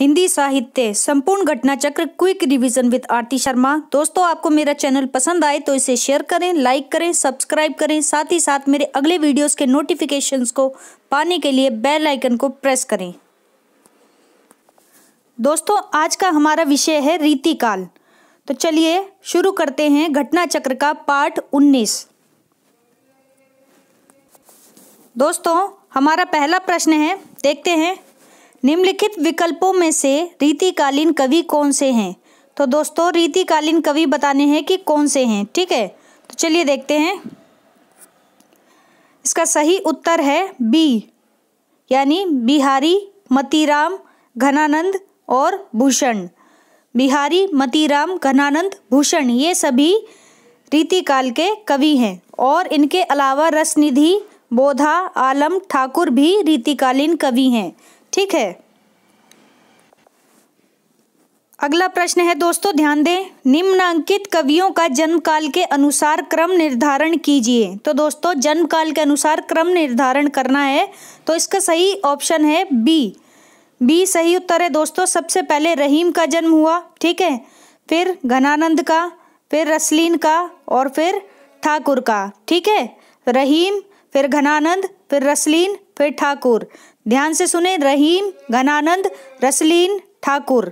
हिंदी साहित्य संपूर्ण घटना चक्र क्विक रिवीजन विद आरती शर्मा। दोस्तों, आपको मेरा चैनल पसंद आए तो इसे शेयर करें, लाइक करें, सब्सक्राइब करें। साथ ही साथ मेरे अगले वीडियोस के नोटिफिकेशंस को पाने के लिए बेल आइकन को प्रेस करें। दोस्तों, आज का हमारा विषय है रीतिकाल। तो चलिए शुरू करते हैं घटना चक्र का पाठ 19। दोस्तों, हमारा पहला प्रश्न है, देखते हैं। निम्नलिखित विकल्पों में से रीतिकालीन कवि कौन से हैं? तो दोस्तों, रीतिकालीन कवि बताने हैं कि कौन से हैं। ठीक है, तो चलिए देखते हैं। इसका सही उत्तर है बी, यानी बिहारी, मतीराम, घनानंद और भूषण। बिहारी, मतीराम, घनानंद, भूषण ये सभी रीतिकाल के कवि हैं। और इनके अलावा रसनिधि, बोधा, आलम, ठाकुर भी रीतिकालीन कवि हैं। ठीक है, अगला प्रश्न है दोस्तों, ध्यान दें। निम्नांकित कवियों का जन्म काल के अनुसार क्रम निर्धारण कीजिए। तो दोस्तों, जन्म काल के अनुसार क्रम निर्धारण करना है, तो इसका सही ऑप्शन है बी। बी सही उत्तर है दोस्तों। सबसे पहले रहीम का जन्म हुआ, ठीक है, फिर घनानंद का, फिर रसलीन का और फिर ठाकुर का। ठीक है, रहीम, फिर घनानंद, फिर रसलीन, फिर ठाकुर। ध्यान से सुने, रहीम, घनानंद, रसलीन, ठाकुर।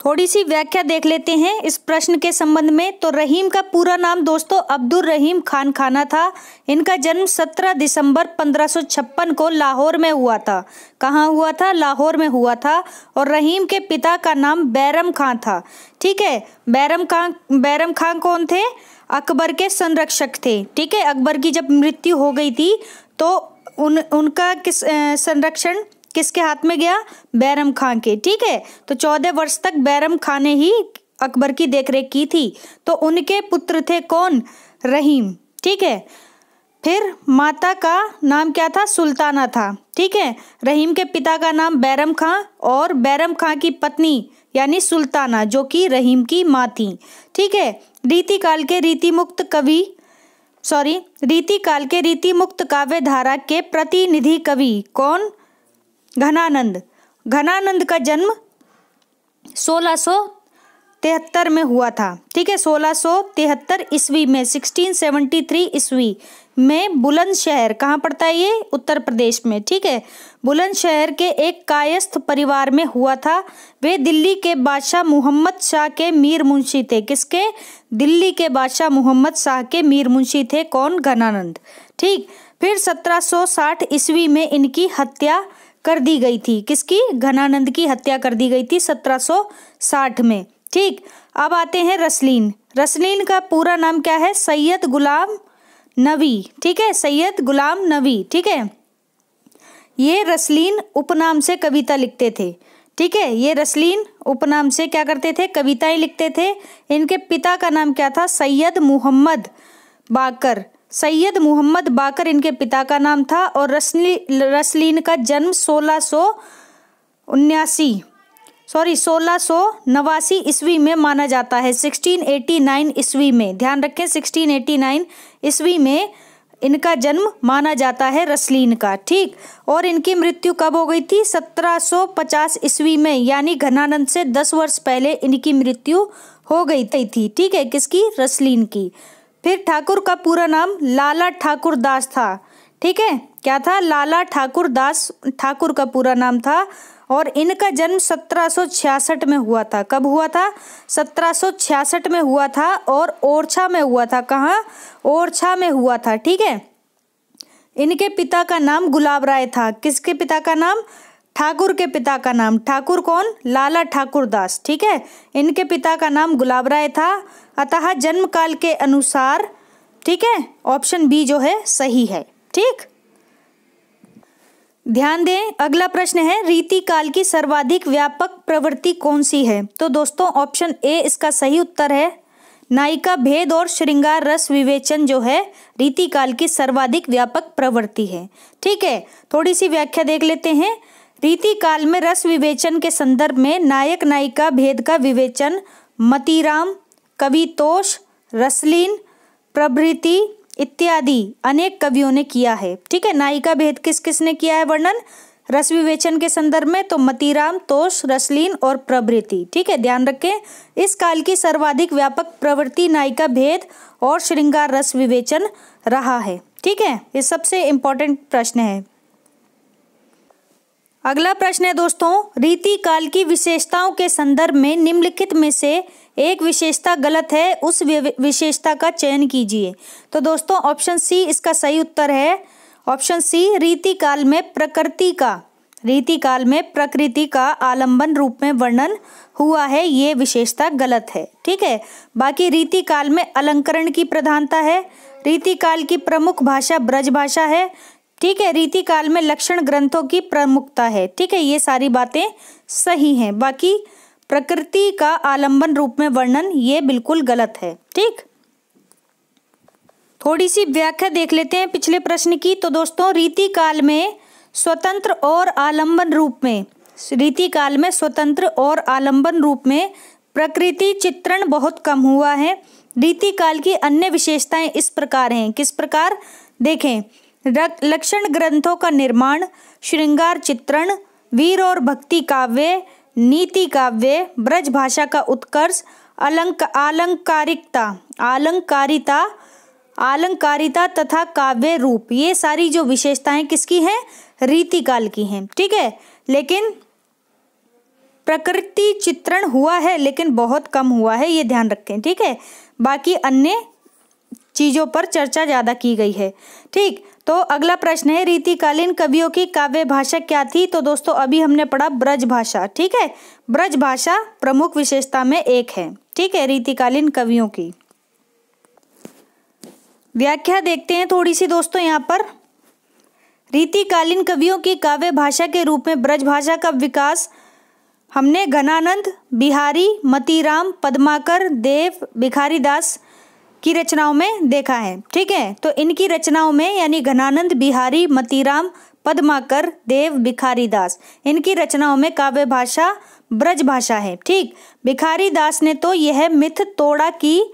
थोड़ी सी व्याख्या देख लेते हैं इस प्रश्न के संबंध में। तो रहीम का पूरा नाम दोस्तों अब्दुल रहीम खान खाना था। इनका जन्म 17 दिसंबर 1556 को लाहौर में हुआ था। कहाँ हुआ था? लाहौर में हुआ था। और रहीम के पिता का नाम बैरम खां था। ठीक है, बैरम खां कौन थे? अकबर के संरक्षक थे। ठीक है, अकबर की जब मृत्यु हो गई थी तो उनका संरक्षण किसके हाथ में गया? बैरम खां के। ठीक है, तो 14 वर्ष तक बैरम खां ने ही अकबर की देखरेख की थी। तो उनके पुत्र थे कौन? रहीम। ठीक है, फिर माता का नाम क्या था? सुल्ताना था। ठीक है, रहीम के पिता का नाम बैरम खां और बैरम खां की पत्नी यानी सुल्ताना, जो कि रहीम की माँ थी। ठीक है, रीतिकाल के रीतिमुक्त काव्य धारा के प्रतिनिधि कवि कौन? घनानंद। घनानंद का जन्म 1673 में हुआ था। ठीक है, 1673 ईस्वी में, 1673 ईस्वी में बुलंदशहर, कहाँ पड़ता है ये? उत्तर प्रदेश में। ठीक है, बुलंदशहर के एक कायस्थ परिवार में हुआ था। वे दिल्ली के बादशाह मुहम्मद शाह के मीर मुंशी थे। किसके? दिल्ली के बादशाह मुहम्मद शाह के मीर मुंशी थे कौन? घनानंद। ठीक, फिर 1760 ईस्वी में इनकी हत्या कर दी गई थी। किसकी? घनानंद की हत्या कर दी गई थी 1760 में। ठीक, अब आते हैं रसलीन। रसलीन का पूरा नाम क्या है? सैयद गुलाम नबी। ठीक है, सैयद गुलाम नबी। ठीक है, ये रसलीन उपनाम से कविता लिखते थे। ठीक है, ये रसलीन उपनाम से क्या करते थे? कविताएं लिखते थे। इनके पिता का नाम क्या था? सैयद मुहम्मद बाकर। सैयद मुहम्मद बाकर इनके पिता का नाम था। और रसलीन का जन्म 1689 ईस्वी में माना जाता है। 1689 ईस्वी में, ध्यान रखें, 1689 ईस्वी में इनका जन्म माना जाता है रसलीन का। ठीक, और इनकी मृत्यु कब हो गई थी? 1750 ईस्वी में, यानी घनानंद से 10 वर्ष पहले इनकी मृत्यु हो गई थी। ठीक है, किसकी? रसलीन की। फिर ठाकुर का पूरा नाम लाला ठाकुर दास था। ठीक है, क्या था? लाला ठाकुर दास ठाकुर का पूरा नाम था। और इनका जन्म 1766 में हुआ था। कब हुआ था? 1766 में हुआ था और ओरछा में हुआ था। कहाँ? ओरछा में हुआ था। ठीक है, इनके पिता का नाम गुलाब राय था। किसके पिता का नाम? ठाकुर के पिता का नाम। ठाकुर कौन? लाला ठाकुर दास। ठीक है, इनके पिता का नाम गुलाब राय था। अतः जन्म काल के अनुसार, ठीक है, ऑप्शन बी जो है सही है। ठीक, ध्यान दें, अगला प्रश्न है, रीतिकाल की सर्वाधिक व्यापक प्रवृत्ति कौन सी है? तो दोस्तों, ऑप्शन ए इसका सही उत्तर है। नायिका भेद और श्रृंगार रस विवेचन जो है रीतिकाल की सर्वाधिक व्यापक प्रवृत्ति है। ठीक है, थोड़ी सी व्याख्या देख लेते हैं। रीतिकाल में रस विवेचन के संदर्भ में नायक नायिका भेद का विवेचन मतीराम, कवितोष, रसलीन प्रभृति इत्यादि अनेक कवियों ने किया है। ठीक है, नायिका भेद किस किस ने किया है वर्णन? रस विवेचन के संदर्भ में, तो मतीराम, तोष, रसलीन और प्रभृति। ठीक है, ध्यान रखें। इस काल की सर्वाधिक व्यापक प्रवृत्ति नायिका भेद और श्रृंगार रस विवेचन रहा है। ठीक है, ये सबसे इंपॉर्टेंट प्रश्न है। अगला प्रश्न है दोस्तों, रीति काल की विशेषताओं के संदर्भ में निम्नलिखित में से एक विशेषता गलत है, उस विशेषता का चयन कीजिए। तो दोस्तों ऑप्शन सी इसका सही उत्तर है। ऑप्शन सी, रीति काल में प्रकृति का आलंबन रूप में वर्णन हुआ है, ये विशेषता गलत है। ठीक है, बाकी रीति काल में अलंकरण की प्रधानता है, रीति काल की प्रमुख भाषा ब्रज भाषा है। ठीक है, रीति काल में लक्षण ग्रंथों की प्रमुखता है। ठीक है, ये सारी बातें सही हैं। बाकी प्रकृति का आलंबन रूप में वर्णन ये बिल्कुल गलत है। ठीक, थोड़ी सी व्याख्या देख लेते हैं पिछले प्रश्न की। तो दोस्तों रीति काल में स्वतंत्र और आलंबन रूप में प्रकृति चित्रण बहुत कम हुआ है। रीति काल की अन्य विशेषताएं इस प्रकार हैं। किस प्रकार? देखें, लक्षण ग्रंथों का निर्माण, श्रृंगार चित्रण, वीर और भक्ति काव्य, नीति काव्य, ब्रज भाषा का उत्कर्ष, अलंकारिता तथा काव्य रूप, ये सारी जो विशेषताएं किसकी हैं? रीति काल की हैं। ठीक है, लेकिन प्रकृति चित्रण हुआ है लेकिन बहुत कम हुआ है, ये ध्यान रखें। ठीक है, बाकी अन्य चीजों पर चर्चा ज्यादा की गई है। ठीक, तो अगला प्रश्न है, रीतिकालीन कवियों की काव्य भाषा क्या थी? तो दोस्तों अभी हमने पढ़ा ब्रज भाषा। ठीक है, ब्रज भाषा प्रमुख विशेषता में एक है। ठीक है, रीतिकालीन कवियों की व्याख्या देखते हैं थोड़ी सी दोस्तों। यहाँ पर रीतिकालीन कवियों की काव्य भाषा के रूप में ब्रज भाषा का विकास हमने घनानंद, बिहारी, मतीराम, पद्माकर, देव, भिखारीदास की रचनाओं में देखा है। ठीक है, तो इनकी रचनाओं में यानी घनानंद, बिहारी, मतीराम, पद्माकर, देव, भिखारीदास, इनकी रचनाओं में काव्य भाषा ब्रज भाषा है। ठीक, भिखारीदास ने तो यह मिथ तोड़ा कि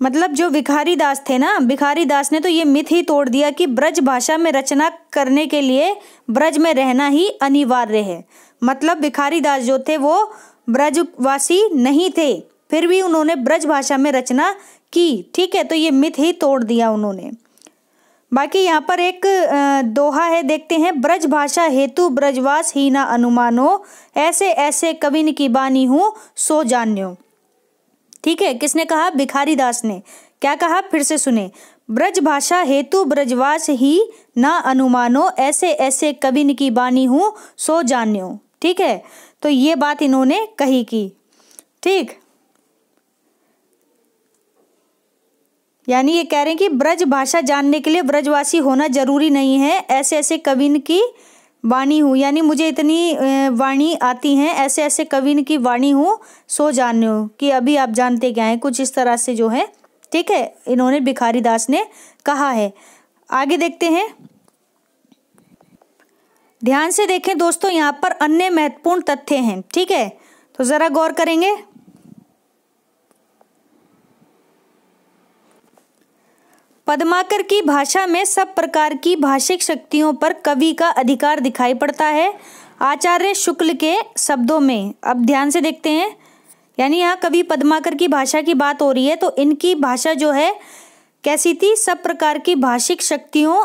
मतलब जो भिखारीदास थे ना, भिखारीदास ने तो ये मिथ ही तोड़ दिया कि ब्रज भाषा में रचना करने के लिए ब्रज में रहना ही अनिवार्य है। मतलब भिखारीदास जो थे वो ब्रजवासी नहीं थे, फिर भी उन्होंने ब्रज भाषा में रचना की। ठीक है, तो ये मिथ ही तोड़ दिया उन्होंने। बाकी यहाँ पर एक दोहा है, देखते हैं। ब्रज भाषा हेतु ब्रजवास ही ना अनुमानो, ऐसे ऐसे कविन की बानी हूँ सो जान्यो। ठीक है, किसने कहा? भिखारीदास ने। क्या कहा? फिर से सुने। ब्रज भाषा हेतु ब्रजवास ही ना अनुमानो, ऐसे ऐसे कविन की बानी हूँ सो जान्यो। ठीक है, तो ये बात इन्होंने कही की। ठीक, यानी ये कह रहे हैं कि ब्रज भाषा जानने के लिए ब्रजवासी होना जरूरी नहीं है, ऐसे ऐसे कविन की वाणी हूँ, यानी मुझे इतनी वाणी आती हैं, ऐसे ऐसे कविन की वाणी हूँ सो जान्यो, कि अभी आप जानते क्या हैं, कुछ इस तरह से जो है। ठीक है, इन्होंने भिखारीदास ने कहा है। आगे देखते हैं, ध्यान से देखें दोस्तों, यहाँ पर अन्य महत्वपूर्ण तथ्य हैं। ठीक है, तो जरा गौर करेंगे। पद्माकर की भाषा में सब प्रकार की भाषिक शक्तियों पर कवि का अधिकार दिखाई पड़ता है। आचार्य शुक्ल के शब्दों में, अब ध्यान से देखते हैं, यानी यहाँ कवि पद्माकर की भाषा की बात हो रही है, तो इनकी भाषा जो है कैसी थी? सब प्रकार की भाषिक शक्तियों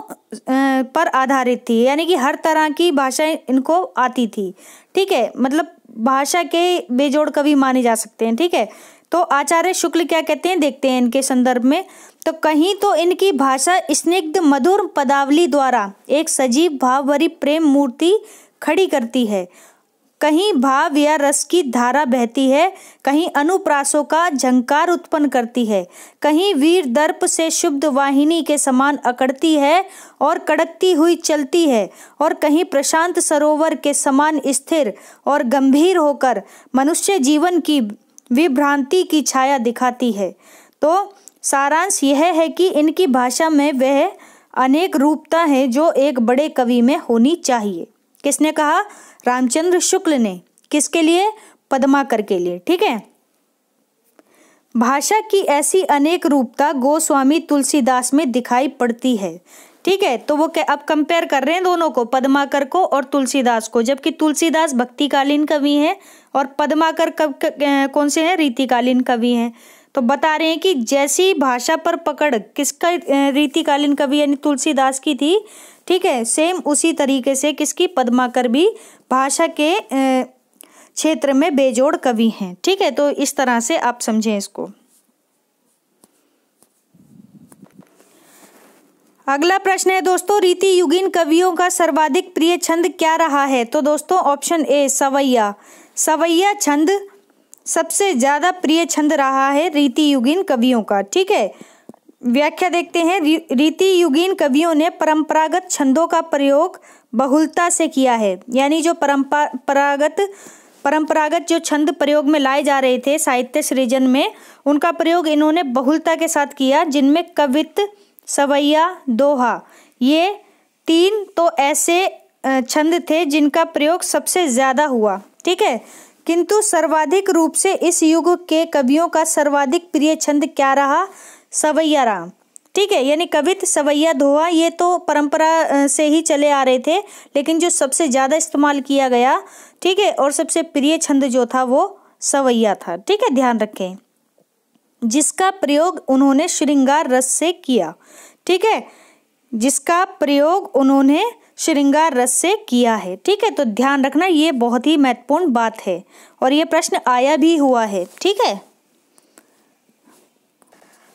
पर आधारित थी, यानी कि हर तरह की भाषा इनको आती थी। ठीक है, मतलब भाषा के बेजोड़ कवि माने जा सकते हैं। ठीक है, तो आचार्य शुक्ल क्या कहते हैं, देखते हैं इनके संदर्भ में। तो कहीं तो इनकी भाषा स्निग्ध मधुर पदावली द्वारा एक सजीव भाव भरी प्रेम मूर्ति खड़ी करती है, कहीं भाव या रस की धारा बहती है, कहीं अनुप्रासों का झंकार उत्पन्न करती है, कहीं वीर दर्प से शुद्ध वाहिनी के समान अकड़ती है और कड़कती हुई चलती है, और कहीं प्रशांत सरोवर के समान स्थिर और गंभीर होकर मनुष्य जीवन की विभ्रांति की छाया दिखाती है। तो सारांश यह है कि इनकी भाषा में वह अनेक रूपता है जो एक बड़े कवि में होनी चाहिए। किसने कहा? रामचंद्र शुक्ल ने। किसके लिए? पद्माकर के लिए। ठीक है, भाषा की ऐसी अनेक रूपता गोस्वामी तुलसीदास में दिखाई पड़ती है। ठीक है। तो वो अब कंपेयर कर रहे हैं दोनों को, पद्माकर को और तुलसीदास को, जबकि तुलसीदास भक्तिकालीन कवि हैं और पद्माकर कौन से हैं, रीतिकालीन कवि हैं। तो बता रहे हैं कि जैसी भाषा पर पकड़ किसका, रीतिकालीन कवि यानी तुलसीदास की थी, ठीक है, सेम उसी तरीके से किसकी, पद्माकर भी भाषा के क्षेत्र में बेजोड़ कवि हैं। ठीक है, तो इस तरह से आप समझें इसको। अगला प्रश्न है दोस्तों, रीति युगीन कवियों का सर्वाधिक प्रिय छंद क्या रहा है? तो दोस्तों ऑप्शन ए सवैया, सवैया छंद सबसे ज्यादा प्रिय छंद रहा है रीति युगीन कवियों का। ठीक है, व्याख्या देखते हैं। रीति युगीन कवियों ने परंपरागत छंदों का प्रयोग बहुलता से किया है, यानी जो परंपरागत जो छंद प्रयोग में लाए जा रहे थे साहित्य सृजन में, उनका प्रयोग इन्होंने बहुलता के साथ किया, जिनमें कवित्त, सवैया, दोहा, ये 3 तो ऐसे छंद थे जिनका प्रयोग सबसे ज्यादा हुआ। ठीक है, किंतु सर्वाधिक रूप से इस युग के कवियों का सर्वाधिक प्रिय छंद क्या रहा? सवैया रहा। ठीक है, यानी कवित्त, सवैया, दोहा ये तो परंपरा से ही चले आ रहे थे, लेकिन जो सबसे ज्यादा इस्तेमाल किया गया, ठीक है, और सबसे प्रिय छंद जो था वो सवैया था। ठीक है, ध्यान रखें, जिसका प्रयोग उन्होंने श्रृंगार रस से किया। ठीक है, जिसका प्रयोग उन्होंने श्रृंगार रस से किया है। ठीक है, तो ध्यान रखना, ये बहुत ही महत्वपूर्ण बात है और ये प्रश्न आया भी हुआ है। ठीक है,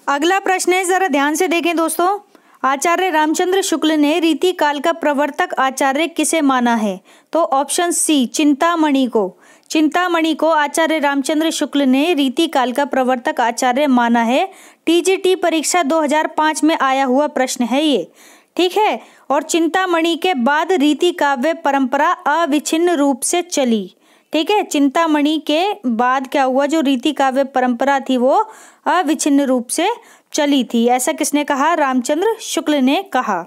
अगला प्रश्न है, जरा ध्यान से देखें दोस्तों। आचार्य रामचंद्र शुक्ल ने रीति काल का प्रवर्तक आचार्य किसे माना है? तो ऑप्शन सी चिंतामणि को। चिंतामणि को आचार्य रामचंद्र शुक्ल ने रीति काल का प्रवर्तक आचार्य माना है। टीजीटी परीक्षा 2005 में आया हुआ प्रश्न है ये। ठीक है, और चिंतामणि के बाद रीति काव्य परंपरा अविच्छिन्न रूप से चली। ठीक है, चिंतामणि के बाद क्या हुआ, जो रीति काव्य परंपरा थी वो अविच्छिन्न रूप से चली थी। ऐसा किसने कहा? रामचंद्र शुक्ल ने कहा।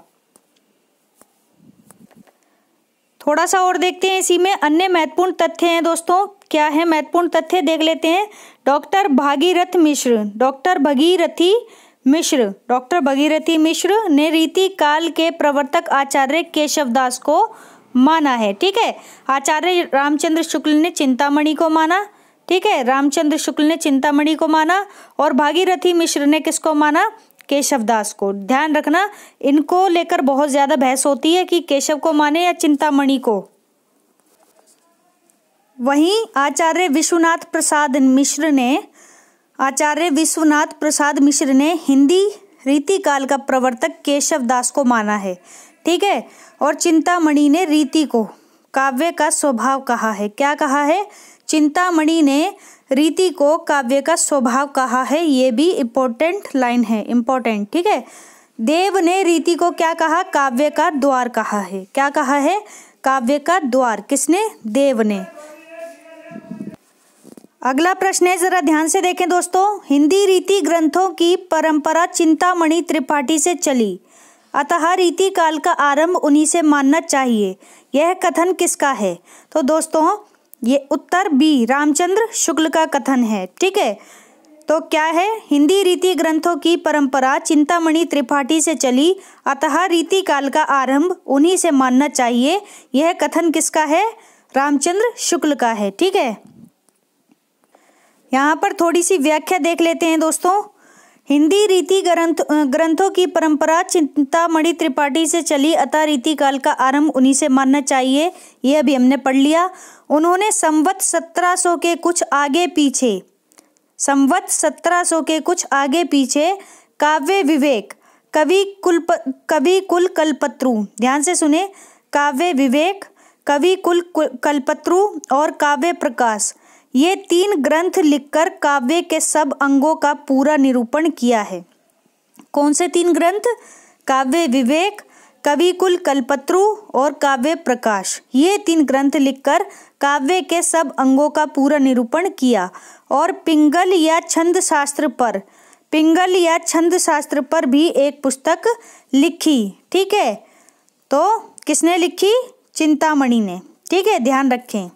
थोड़ा सा और देखते हैं इसी में, अन्य महत्वपूर्ण तथ्य हैं दोस्तों। क्या है महत्वपूर्ण तथ्य, देख लेते हैं। डॉक्टर भागीरथ मिश्र ने रीति काल के प्रवर्तक आचार्य केशवदास को माना है। ठीक है, आचार्य रामचंद्र शुक्ल ने चिंतामणि को माना। ठीक है, रामचंद्र शुक्ल ने चिंतामणि को माना और भागीरथी मिश्र ने किसको माना? केशवदास को। ध्यान रखना, इनको लेकर बहुत ज्यादा बहस होती है कि केशव को माने या चिंतामणि को। वहीं आचार्य विश्वनाथ प्रसाद मिश्र ने हिंदी रीति काल का प्रवर्तक केशवदास को माना है। ठीक है, और चिंतामणि ने रीति को काव्य का स्वभाव कहा है। क्या कहा है? चिंतामणि ने रीति को काव्य का स्वभाव कहा है। ये भी इम्पोर्टेंट लाइन है, इम्पोर्टेंट। ठीक है, देव ने रीति को क्या कहा? काव्य का द्वार कहा है। क्या कहा है? काव्य का द्वार। किसने? देव ने। अगला प्रश्न है, जरा ध्यान से देखें दोस्तों। हिंदी रीति ग्रंथों की परंपरा चिंतामणि त्रिपाठी से चली, अतः रीति काल का आरंभ उन्हीं से मानना चाहिए। यह कथन किसका है? तो दोस्तों ये उत्तर बी रामचंद्र शुक्ल का कथन है। ठीक है, तो क्या है? हिंदी रीति ग्रंथों की परंपरा चिंतामणि त्रिपाठी से चली, अतः रीति काल का आरंभ उन्हीं से मानना चाहिए। यह कथन किसका है? रामचंद्र शुक्ल का है। ठीक है, यहाँ पर थोड़ी सी व्याख्या देख लेते हैं दोस्तों। हिंदी रीति ग्रंथों की परंपरा चिंतामणि त्रिपाठी से चली, अतः रीति काल का आरंभ उन्हीं से मानना चाहिए। ये अभी हमने पढ़ लिया। उन्होंने संवत 1700 के कुछ आगे पीछे काव्य विवेक, कवि कुल कल्पत्रु, ध्यान से सुने, काव्य विवेक, कवि कुल कल्पत्रु और काव्य प्रकाश, ये 3 ग्रंथ लिखकर काव्य के सब अंगों का पूरा निरूपण किया है। कौन से 3 ग्रंथ? काव्य विवेक, कवि कुल कल्पत्रु और काव्य प्रकाश। ये 3 ग्रंथ लिखकर काव्य के सब अंगों का पूरा निरूपण किया और पिंगल या छंद शास्त्र पर भी एक पुस्तक लिखी। ठीक है, तो किसने लिखी? चिंतामणि ने। ठीक है, ध्यान रखें।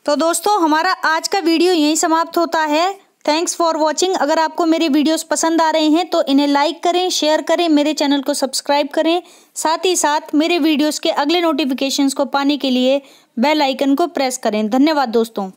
तो दोस्तों हमारा आज का वीडियो यहीं समाप्त होता है। Thanks for watching. अगर आपको मेरे वीडियोस पसंद आ रहे हैं तो इन्हें लाइक करें, शेयर करें, मेरे चैनल को सब्सक्राइब करें। साथ ही साथ मेरे वीडियोस के अगले नोटिफिकेशंस को पाने के लिए बेल आइकन को प्रेस करें। धन्यवाद दोस्तों।